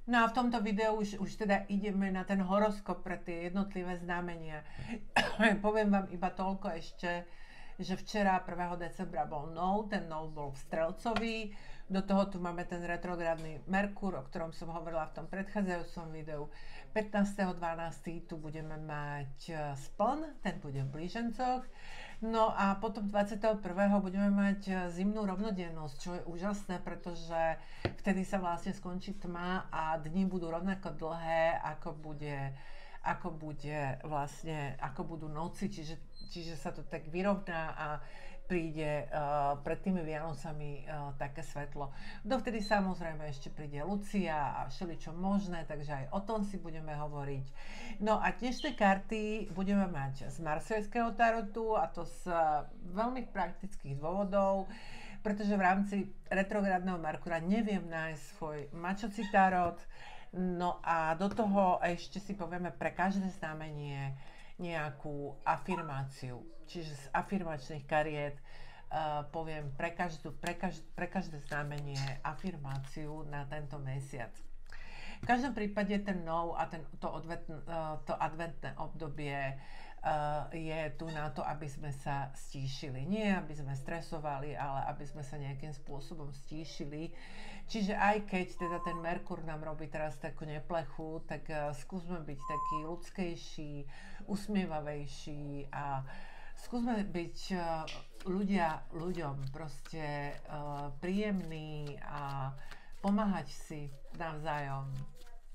No a v tomto videu už teda ideme na ten horoskop pre tie jednotlivé znamenia. Poviem vám iba toľko ešte, že včera 1. decembra bol nov, ten nov bol v Strelcovi, do toho tu máme ten retrográdny Merkur, o ktorom som hovorila v tom predchádzajúcom videu. 15.12. tu budeme mať spln, ten bude v Blížencoch. No a potom 21. budeme mať zimnú rovnodennosť, čo je úžasné, pretože vtedy sa vlastne skončí tma a dni budú rovnako dlhé, ako budú noci, čiže sa to tak vyrovná a príde pred tými Vianocami také svetlo. Dovtedy samozrejme ešte príde Lucia a všeličo možné, takže aj o tom si budeme hovoriť. No a dnešné karty budeme mať z Marsejského tarotu, a to z veľmi praktických dôvodov, pretože v rámci retrográdneho Merkura neviem nájsť svoj mačocí tarot. No a do toho ešte si povieme pre každé znamenie nejakú afirmáciu. Čiže z afirmačných kariet poviem pre každé znamenie afirmáciu na tento mesiac. V každom prípade ten nov a to adventné obdobie je tu na to, aby sme sa stíšili. Nie, aby sme stresovali, ale aby sme sa nejakým spôsobom stíšili. Čiže aj keď teda ten Merkur nám robí teraz takú neplechu, tak skúsme byť taký ľudskejší, usmievavejší a skúsme byť ľuďom proste príjemný a pomáhať si navzájom.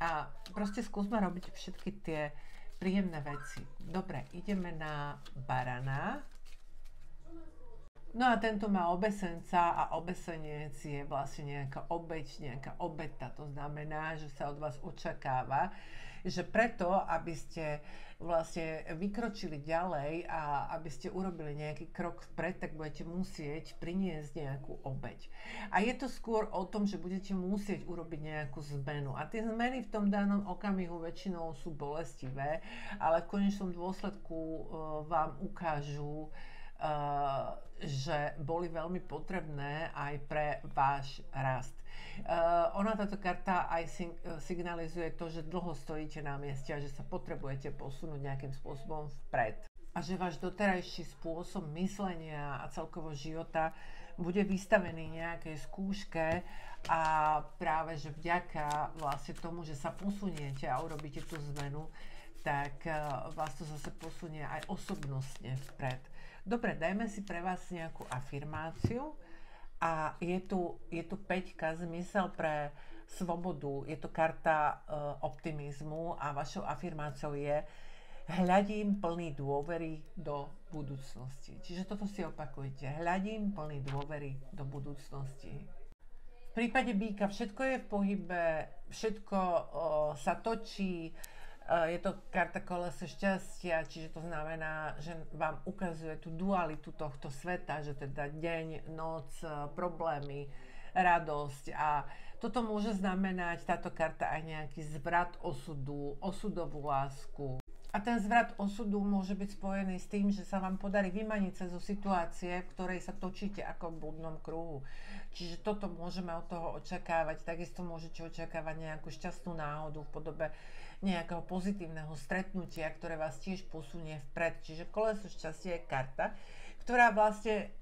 A proste skúsme robiť všetky tie príjemné veci. Dobre, ideme na barana. No a tento má obesenca a obesenec je vlastne nejaká obeť, nejaká obeta. To znamená, že sa od vás očakáva, že preto, aby ste vlastne vykročili ďalej a aby ste urobili nejaký krok vpred, tak budete musieť priniesť nejakú obeť. A je to skôr o tom, že budete musieť urobiť nejakú zmenu. A tie zmeny v tom danom okamihu väčšinou sú bolestivé, ale v konečnom dôsledku vám ukážu, že boli veľmi potrebné aj pre váš rast. Táto karta aj signalizuje to, že dlho stojíte na mieste a že sa potrebujete posunúť nejakým spôsobom vpred. A že váš doterajší spôsob myslenia a celkovo života bude vystavený nejakej skúške a práve že vďaka vlastne tomu, že sa posuniete a urobíte tú zmenu, tak vás to zase posunie aj osobnostne vpred. Dobre, dajme si pre vás nejakú afirmáciu a je tu 5, zmysel pre slobodu, je to karta optimizmu a vašou afirmáciou je hľadím plný dôvery do budúcnosti. Čiže toto si opakujte, hľadím plný dôvery do budúcnosti. V prípade býka všetko je v pohybe, všetko sa točí, je to karta koleso šťastia, čiže to znamená, že vám ukazuje tú dualitu tohto sveta, že teda deň, noc, problémy, radosť a toto môže znamenať táto karta aj nejaký zvrat osudu, osudovú lásku. A ten zvrat osudu môže byť spojený s tým, že sa vám podarí vymaniť sa zo situácie, v ktorej sa točíte ako v blúdnom kruhu. Čiže toto môžeme od toho očakávať. Takisto môžete očakávať nejakú šťastnú náhodu v podobe nejakého pozitívneho stretnutia, ktoré vás tiež posunie vpred. Čiže koleso šťastia je karta, ktorá vlastne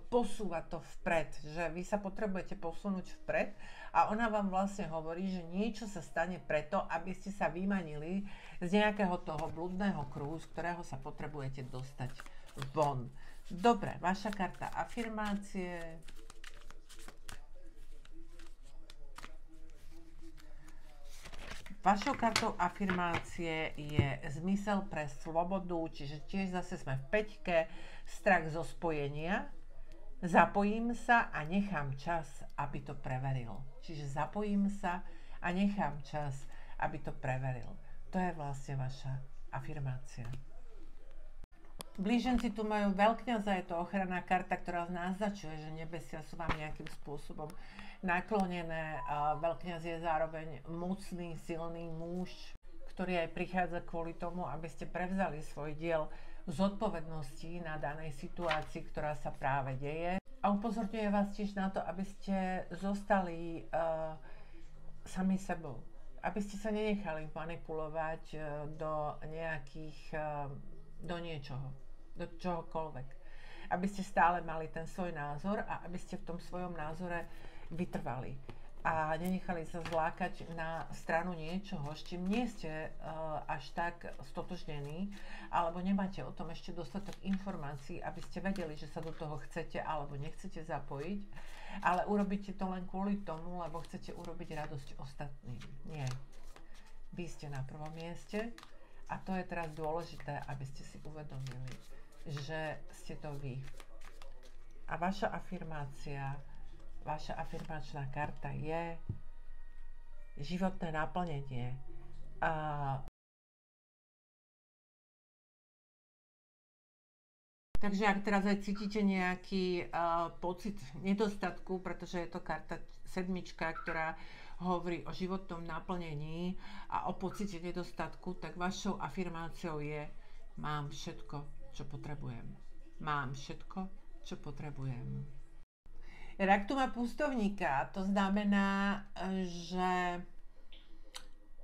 posúva to vpred, že vy sa potrebujete posunúť vpred a ona vám vlastne hovorí, že niečo sa stane preto, aby ste sa vymanili z nejakého toho blúdneho kruhu, z ktorého sa potrebujete dostať von. Dobre, vaša karta afirmácie. Vašou kartou afirmácie je zmysel pre slobodu, čiže tiež zase sme v 5, strach zo spojenia. Zapojím sa a nechám čas, aby to preveril. Čiže zapojím sa a nechám čas, aby to preveril. To je vlastne vaša afirmácia. Blíženci tu majú veľkňaza, je to ochranná karta, ktorá naznačuje, že nebesia sú vám nejakým spôsobom naklonené. Veľkňaz je zároveň mocný, silný muž, ktorý aj prichádza kvôli tomu, aby ste prevzali svoj diel zodpovednosti na danej situácii, ktorá sa práve deje. A upozorňuje vás tiež na to, aby ste zostali sami sebou. Aby ste sa nenechali manipulovať do nejakých, do niečoho, do čohokoľvek. Aby ste stále mali ten svoj názor a aby ste v tom svojom názore vytrvali. A nenechali sa zlákať na stranu niečoho, s čím nie ste až tak stotožnení, alebo nemáte o tom ešte dostatok informácií, aby ste vedeli, že sa do toho chcete alebo nechcete zapojiť, ale urobíte to len kvôli tomu, lebo chcete urobiť radosť ostatným. Nie. Vy ste na prvom mieste a to je teraz dôležité, aby ste si uvedomili, že ste to vy. A vaša afirmačná karta je životné naplnenie. Takže ak teraz aj cítite nejaký pocit nedostatku, pretože je to karta sedmička, ktorá hovorí o životnom naplnení a o pocite nedostatku, tak vašou afirmáciou je: mám všetko, čo potrebujem. Mám všetko, čo potrebujem. Rak tu má pustovníka, to znamená, že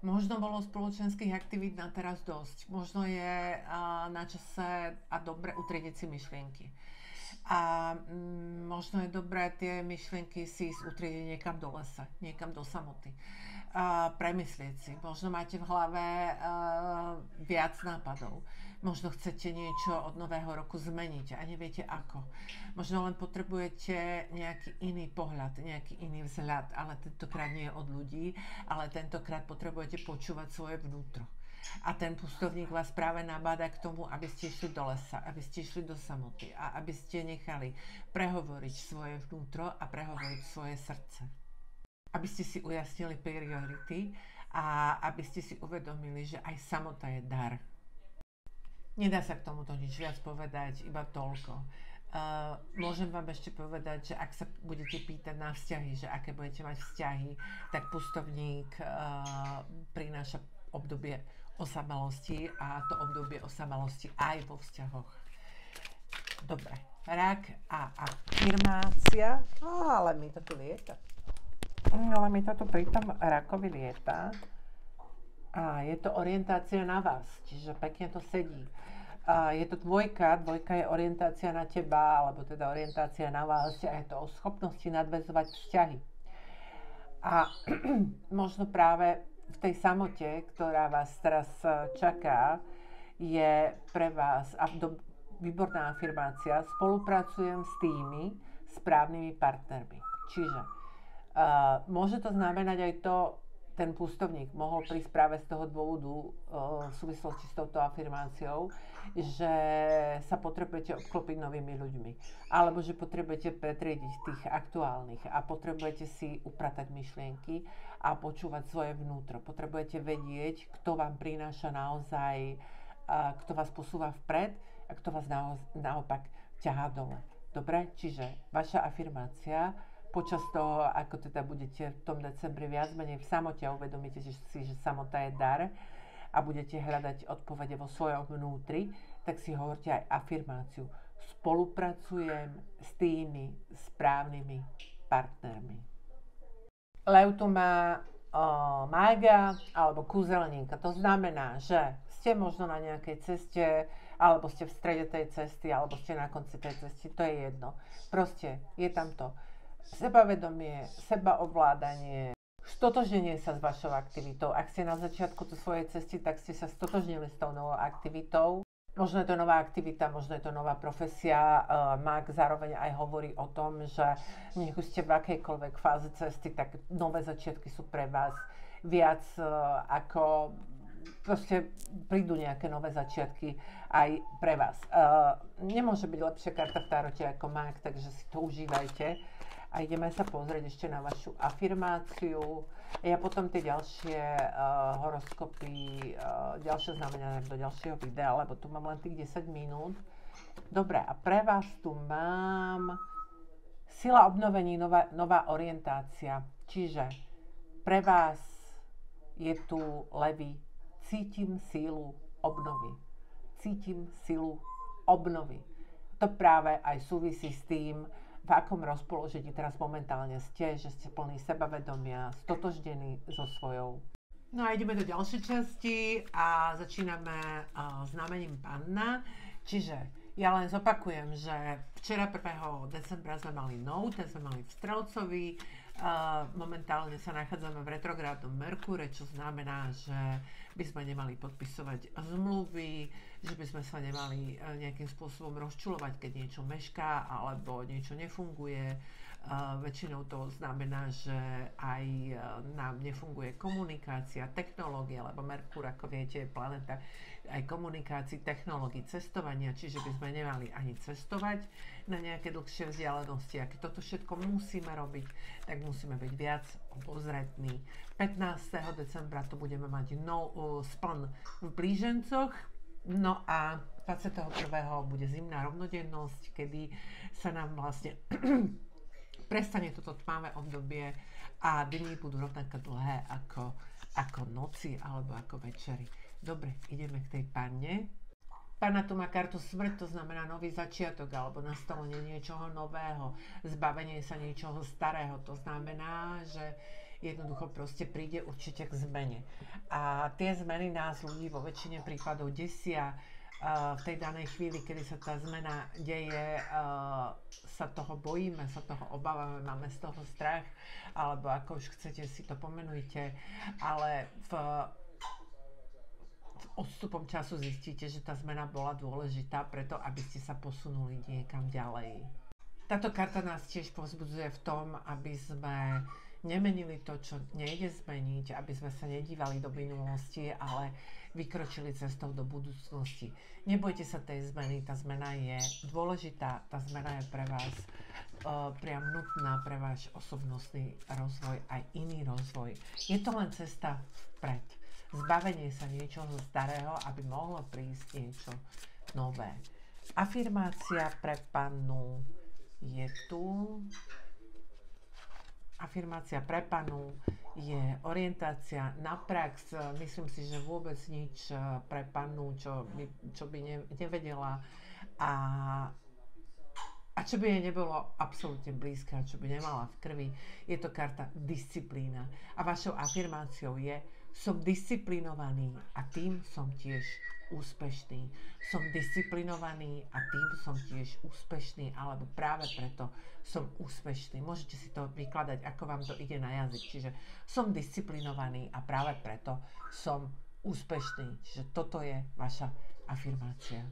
možno bolo spoločenských aktivít na teraz dosť. Možno je na čase a dobre utriediť si myšlienky. A možno je dobré tie myšlienky si utriediť niekam do lesa, niekam do samoty. Premyslieť si. Možno máte v hlave viac nápadov. Možno chcete niečo od nového roku zmeniť a neviete ako. Možno len potrebujete nejaký iný pohľad, nejaký iný vzhľad, ale tentokrát nie od ľudí, ale tentokrát potrebujete počúvať svoje vnútro. A ten pustovník vás práve nabáda k tomu, aby ste išli do lesa, aby ste išli do samoty a aby ste nechali prehovoriť svoje vnútro a prehovoriť svoje srdce. Aby ste si ujasnili priority a aby ste si uvedomili, že aj samota je dar. Nedá sa k tomuto nič viac povedať, iba toľko. Môžem vám ešte povedať, že ak sa budete pýtať na vzťahy, že aké budete mať vzťahy, tak pustovník prináša obdobie osamelosti a to obdobie osamelosti aj vo vzťahoch. Dobre, rak a afirmácia. Ale mi to tu lieta. Ale mi to tu pritom rakovi lieta. A je to orientácia na vás, čiže pekne to sedí. Je to dvojka je orientácia na teba, alebo teda orientácia na vás a je to o schopnosti nadväzovať vzťahy. A možno práve v tej samote, ktorá vás teraz čaká, je pre vás výborná afirmácia: spolupracujem s tými správnymi partnermi. Čiže môže to znamenať aj to, ten pustovník mohol prísť práve z toho dôvodu v súvislosti s touto afirmáciou, že sa potrebujete obklopiť novými ľuďmi. Alebo že potrebujete pretriediť tých aktuálnych a potrebujete si upratať myšlienky a počúvať svoje vnútro. Potrebujete vedieť, kto vám prináša naozaj, kto vás posúva vpred a kto vás naopak ťahá dole. Dobre? Čiže vaša afirmácia počas toho, ako teda budete v tom decembri viac menej v samote a uvedomíte si, že samota je dar a budete hľadať odpovede vo svojom vnútri, tak si hovorte aj afirmáciu: spolupracujem s tými správnymi partnermi. Lev tu má mága alebo kúzelníka. To znamená, že ste možno na nejakej ceste, alebo ste v strede tej cesty, alebo ste na konci tej cesty, to je jedno. Proste je tam to sebavedomie, sebaovládanie, stotožnenie sa s vašou aktivitou. Ak ste na začiatku svojej cesty, tak ste sa stotožnili s tou novou aktivitou. Možno je to nová aktivita, možno je to nová profesia. Mák zároveň aj hovorí o tom, že nech už ste v akejkoľvek fáze cesty, tak nové začiatky sú pre vás viac ako proste prídu nejaké nové začiatky aj pre vás. Nemôže byť lepšia karta v tarote ako mák, takže si to užívajte. A ideme sa pozrieť ešte na vašu afirmáciu. Ja potom tie ďalšie horoskopy, ďalšie znamenia do ďalšieho videa, lebo tu mám len tých 10 minút. Dobre, a pre vás tu mám sila obnovení, nová orientácia. Čiže pre vás je tu levy. Cítim sílu obnovy. Cítim silu obnovy. To práve aj súvisí s tým, v akom rozpoložení teraz momentálne ste, že ste plní sebavedomia, stotožnení so svojou. No a ideme do ďalšej časti a začíname znamením Panna. Čiže ja len zopakujem, že včera 1. decembra sme mali nov, ten sme mali v Strelcovi. Momentálne sa nachádzame v retrográdnom Merkúre, čo znamená, že by sme nemali podpisovať zmluvy, že by sme sa nemali nejakým spôsobom rozčulovať, keď niečo mešká alebo niečo nefunguje. Väčšinou to znamená, že aj nám nefunguje komunikácia, technológia, lebo Merkúr, ako viete, je planeta aj komunikácií, technológií, cestovania, čiže by sme nemali ani cestovať na nejaké dlhšie vzdialenosti. A keď toto všetko musíme robiť, tak musíme byť viac obozretní. 15. decembra to budeme mať spln v blížencoch, no a 21. bude zimná rovnodennosť, kedy sa nám vlastne prestane toto tmavé obdobie a dni budú rovnako dlhé ako noci alebo ako večery. Dobre, ideme k tej Panne. Panna tu má kartu smrť, to znamená nový začiatok alebo nastolenie niečoho nového, zbavenie sa niečoho starého. To znamená, že jednoducho proste príde určite k zmene. A tie zmeny nás ľudí vo väčšine prípadov desia. V tej danej chvíli, kedy sa tá zmena deje, sa toho bojíme, sa toho obávame, máme z toho strach, alebo ako už chcete si to pomenujte, ale v odstupom času zistíte, že tá zmena bola dôležitá preto, aby ste sa posunuli niekam ďalej. Táto karta nás tiež povzbudzuje v tom, aby sme nemenili to, čo nejde zmeniť, aby sme sa nedívali do minulosti, ale vykročili cestou do budúcnosti. Nebojte sa tej zmeny, tá zmena je dôležitá, tá zmena je pre vás priam nutná pre váš osobnostný rozvoj, aj iný rozvoj. Je to len cesta vpred. Zbavenie sa niečoho starého, aby mohlo prísť niečo nové. Afirmácia pre Pannu je tu. Afirmácia pre Pannu je orientácia na prax. Myslím si, že vôbec nič pre Pannu, čo by nevedela a čo by jej nebolo absolútne blízke, čo by nemala v krvi. Je to karta disciplína. A vašou afirmáciou je: som disciplinovaný a tým som tiež úspešný. Som disciplinovaný a tým som tiež úspešný, alebo práve preto som úspešný. Môžete si to vykladať, ako vám to ide na jazyk. Čiže som disciplinovaný a práve preto som úspešný. Čiže toto je vaša afirmácia.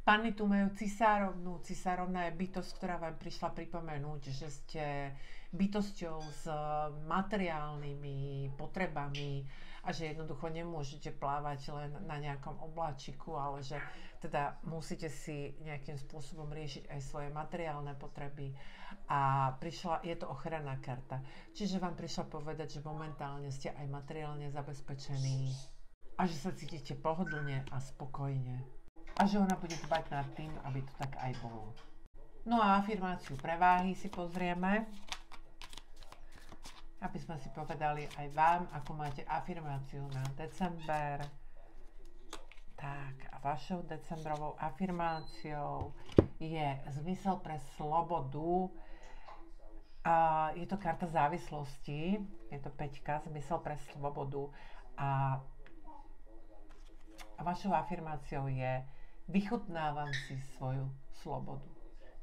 Panny tu majú cisárovnu. Cisárovna je bytosť, ktorá vám prišla pripomenúť, že ste bytosťou s materiálnymi potrebami a že jednoducho nemôžete plávať len na nejakom obláčiku, ale že teda musíte si nejakým spôsobom riešiť aj svoje materiálne potreby. A je to ochranná karta. Čiže vám prišla povedať, že momentálne ste aj materiálne zabezpečení a že sa cítite pohodlne a spokojne. A že ona bude dbať nad tým, aby to tak aj bolo. No a afirmáciu pre váhy si pozrieme, aby sme si povedali aj vám, ako máte afirmáciu na december. Tak, a vašou decembrovou afirmáciou je zmysel pre slobodu. Je to karta závislosti, je to 5, zmysel pre slobodu. A vašou afirmáciou je: vychutnávam si svoju slobodu.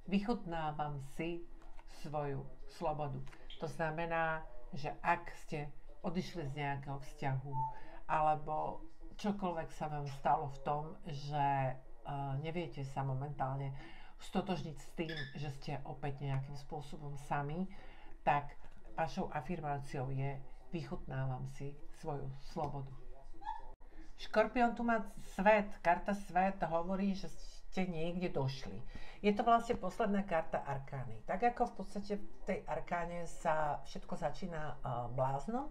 Vychutnávam si svoju slobodu. To znamená, že ak ste odišli z nejakého vzťahu, alebo čokoľvek sa vám stalo v tom, že neviete sa momentálne stotožniť s tým, že ste opäť nejakým spôsobom sami, tak vašou afirmáciou je: vychutnávam si svoju slobodu. Škorpión tu má svet. Karta svet hovorí, že ste niekde došli. Je to vlastne posledná karta arkány. Tak ako v podstate v tej arkáne sa všetko začína bláznom,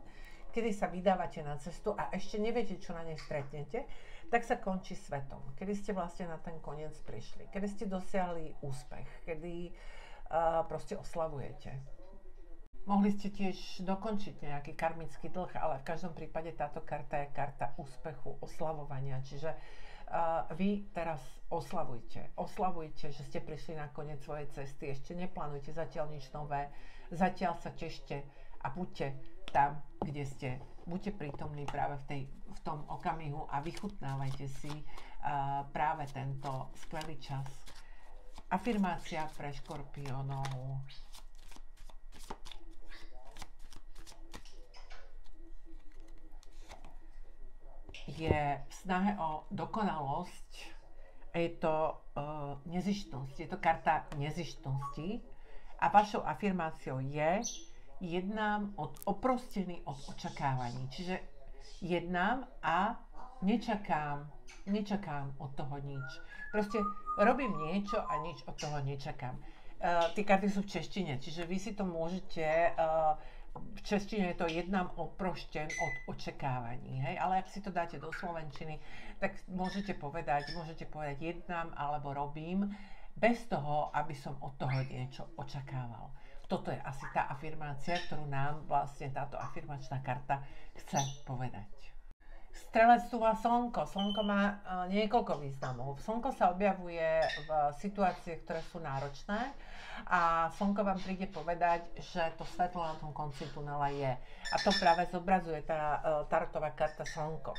kedy sa vydávate na cestu a ešte neviete, čo na nej stretnete, tak sa končí svetom. Kedy ste vlastne na ten koniec prišli. Kedy ste dosiahli úspech. Kedy proste oslavujete. Mohli ste tiež dokončiť nejaký karmický dlh, ale v každom prípade táto karta je karta úspechu, oslavovania. Čiže vy teraz oslavujte, že ste prišli na koniec svojej cesty, ešte neplánujte zatiaľ nič nové, zatiaľ sa tešte a buďte tam, kde ste. Buďte prítomní práve v tom okamihu a vychutnávajte si práve tento skvelý čas. Afirmácia pre škorpiónov. Je v snahe o dokonalosť. Je to nezištnosť. Je to karta nezištnosti. A vašou afirmáciou je: jednám oprostený od očakávaní. Čiže jednám a nečakám od toho nič. Proste robím niečo a nič od toho nečakám. Tie karty sú v češtine, čiže vy si to môžete, v češtine je to jednám oprošten od očakávaní, hej? Ale ak si to dáte do slovenčiny, tak môžete povedať jednám alebo robím, bez toho, aby som od toho niečo očakával. Toto je asi tá afirmácia, ktorú nám vlastne táto afirmačná karta chce povedať. Strelec tu má slnko. Slnko má niekoľko významov. Slnko sa objavuje v situáciách, ktoré sú náročné a slnko vám príde povedať, že to svetlo na tom konci tunela je. A to práve zobrazuje tá tarotová karta slnko.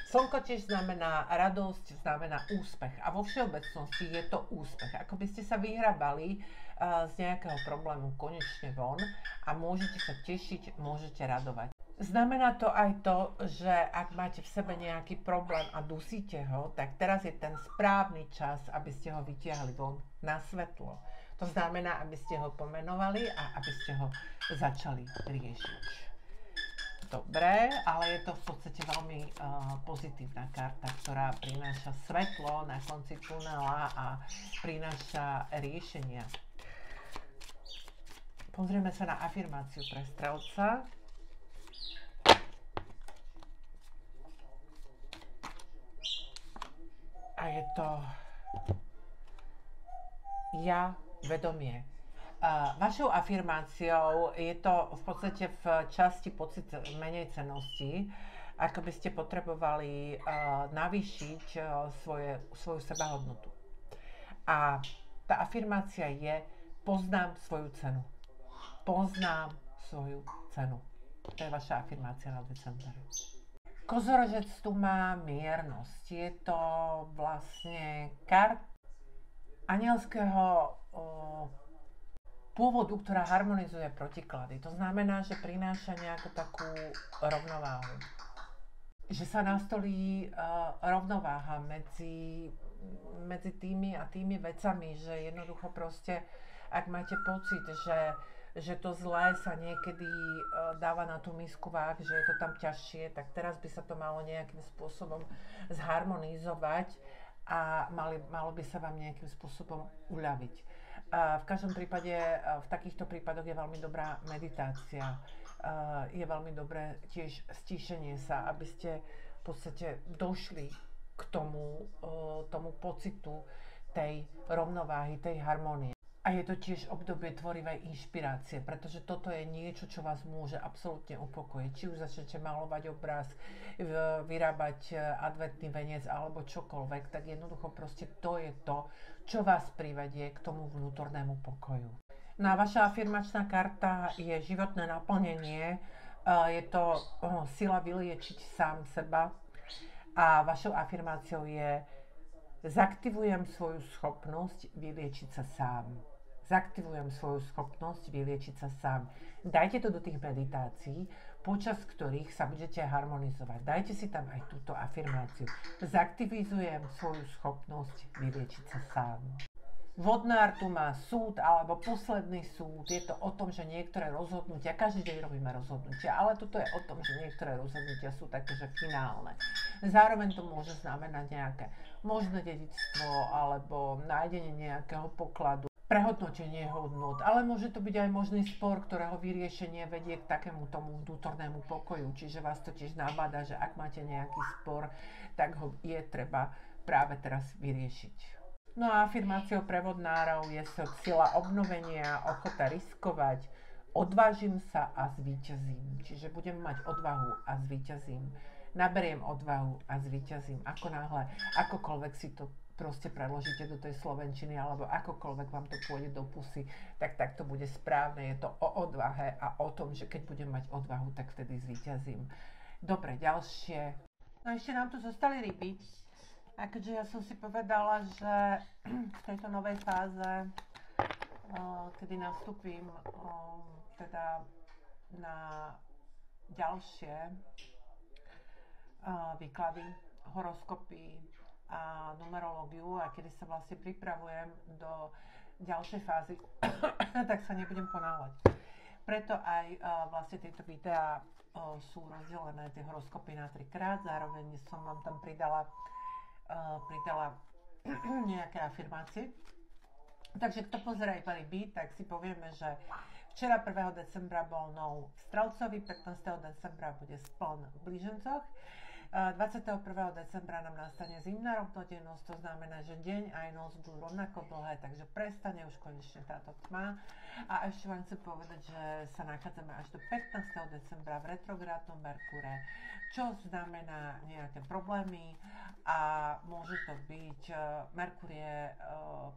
Slnko tiež znamená radosť, znamená úspech a vo všeobecnosti je to úspech. Ako by ste sa vyhrabali z nejakého problému konečne von a môžete sa tešiť, môžete radovať. Znamená to aj to, že ak máte v sebe nejaký problém a dusíte ho, tak teraz je ten správny čas, aby ste ho vytiahli von na svetlo. To znamená, aby ste ho pomenovali a aby ste ho začali riešiť. Dobre, ale je to v podstate veľmi pozitívna karta, ktorá prináša svetlo na konci tunela a prináša riešenia. Pozrieme sa na afirmáciu pre strelca. A je to ja, vedomie. Vašou afirmáciou je to v podstate v časti pocit menej cennosti, ako by ste potrebovali navýšiť svoju sebahodnotu. A tá afirmácia je: poznám svoju cenu. Poznám svoju cenu. To je vaša afirmácia na december. Kozorožec tu má miernosť. Je to vlastne karta anielského pôvodu, ktorá harmonizuje protiklady. To znamená, že prináša nejakú takú rovnováhu. Že sa nastolí rovnováha medzi tými a tými vecami, že jednoducho proste, ak máte pocit, že to zlé sa niekedy dáva na tú misku váh, že je to tam ťažšie, tak teraz by sa to malo nejakým spôsobom zharmonizovať a malo by sa vám nejakým spôsobom uľaviť. V každom prípade, v takýchto prípadoch je veľmi dobrá meditácia. Je veľmi dobré tiež stíšenie sa, aby ste v podstate došli k tomu pocitu tej rovnováhy, tej harmónie. A je to tiež obdobie tvorivej inšpirácie, pretože toto je niečo, čo vás môže absolútne upokojiť. Či už začnete malovať obraz, vyrábať adventný veniec alebo čokoľvek, tak jednoducho proste to je to, čo vás privedie k tomu vnútornému pokoju. No a vaša afirmačná karta je životné naplnenie, je to sila vyliečiť sám seba a vašou afirmáciou je: zaktivujem svoju schopnosť vyliečiť sa sám. Zaktivujem svoju schopnosť vyliečiť sa sám. Dajte to do tých meditácií, počas ktorých sa budete harmonizovať. Dajte si tam aj túto afirmáciu. Zaktivizujem svoju schopnosť vyliečiť sa sám. Vodnár tu má súd alebo posledný súd. Je to o tom, že niektoré rozhodnutia, každý deň robíme rozhodnutia, ale toto je o tom, že niektoré rozhodnutia sú také, že finálne. Zároveň to môže znamenať nejaké možné dedičstvo alebo nájdenie nejakého pokladu, prehodnotenie hodnôt, ale môže to byť aj možný spor, ktorého vyriešenie vedie k takému tomu vnútornému pokoju. Čiže vás to tiež nabáda, že ak máte nejaký spor, tak ho je treba práve teraz vyriešiť. No a afirmáciou pre vodnárov je sila obnovenia, ochota riskovať, odvážim sa a zvíťazím. Čiže budem mať odvahu a zvíťazím. naberiem odvahu a zvíťazím. Ako náhle, akokoľvek si to proste preložíte do tej slovenčiny alebo akokoľvek vám to pôjde do pusy, tak to bude správne. Je to o odvahe a o tom, že keď budem mať odvahu, tak vtedy zvíťazím. Dobre, ďalšie. No ešte nám tu zostali ryby. A keďže ja som si povedala, že v tejto novej fáze, kedy nastúpim teda na ďalšie výklady, horoskopy a numerológiu a kedy sa vlastne pripravujem do ďalšej fázy, tak sa nebudem ponáhľať. Preto aj vlastne tieto videá sú rozdelené, tie horoskopy na 3-krát, zároveň som vám tam pridala nejaké afirmácie. Takže kto pozerá iba ryby, tak si povieme, že včera 1. decembra bol nov v Strelcovi, 15. decembra bude spln v Blížencoch, 21. decembra nám nastane zimná rovnodennosť, to znamená, že deň aj noc budú rovnako dlhé, takže prestane už konečne táto tma. A ešte vám chcem povedať, že sa nachádzame až do 15. decembra v retrográdnom Merkúre, čo znamená nejaké problémy a môže to byť, Merkúr je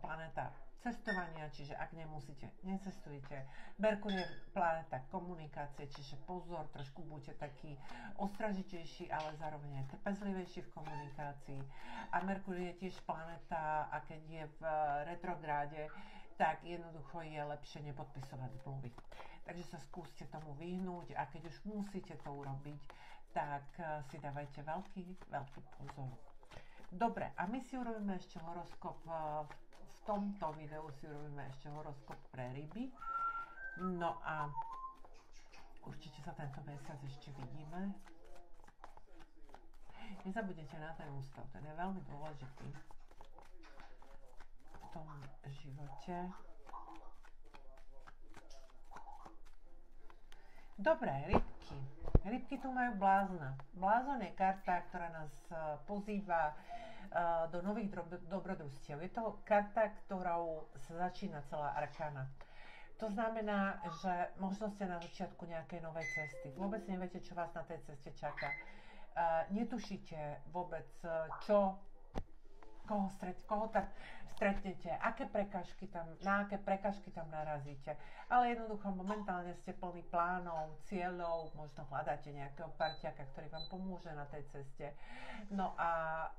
planéta cestovania, čiže ak nemusíte, necestujte. Merkúr je planéta komunikácie, čiže pozor, trošku buďte taký ostražitejší, ale zároveň aj trpezlivejší v komunikácii. A Merkúr je tiež planéta, a keď je v retrográde, tak jednoducho je lepšie nepodpisovať zmluvy. Takže sa skúste tomu vyhnúť a keď už musíte to urobiť, tak si dávajte veľký pozor. Dobre, a my si urobíme ešte horoskop v tomto videu si urobíme ešte horoskop pre ryby. No a určite sa tento mesiac ešte vidíme. Nezabudnite na ten ústav, ten je veľmi dôležitý v tom živote. Dobre, rybky. Rybky tu majú blázna. Blázon je karta, ktorá nás pozýva do nových dobrodružstiev. Je to karta, ktorou sa začína celá arkána. To znamená, že možno ste na začiatku nejakej novej cesty. Vôbec neviete, čo vás na tej ceste čaká. Netušíte vôbec, koho tam stretnete, na aké prekažky tam narazíte. Ale jednoducho momentálne ste plní plánov, cieľov, možno hľadáte nejakého parťaka, ktorý vám pomôže na tej ceste. No a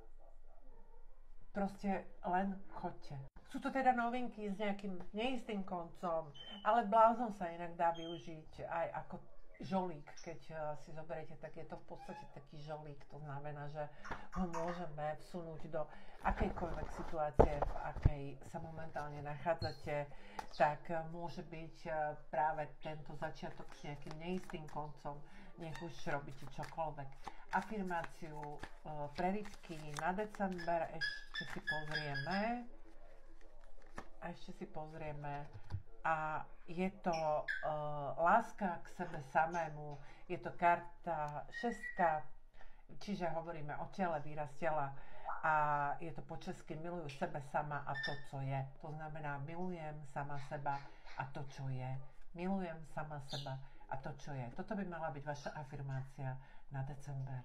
proste len choďte. Sú to teda novinky s nejakým neistým koncom, ale blázon sa inak dá využiť aj ako žolík. Keď si zoberiete, tak je to v podstate taký žolík. To znamená, že ho môžeme vsunúť do akejkoľvek situácie, v akej sa momentálne nachádzate, tak môže byť práve tento začiatok s nejakým neistým koncom. Nech už robíte čokoľvek. Afirmáciu pre rybky na december ešte si pozrieme a je to láska k sebe samému, je to karta 6, čiže hovoríme o tele, výraz tela a je to po česky milujú sebe sama a to, čo je. To znamená milujem sama seba a to, čo je. Milujem sama seba a to, čo je. Toto by mala byť vaša afirmácia na december.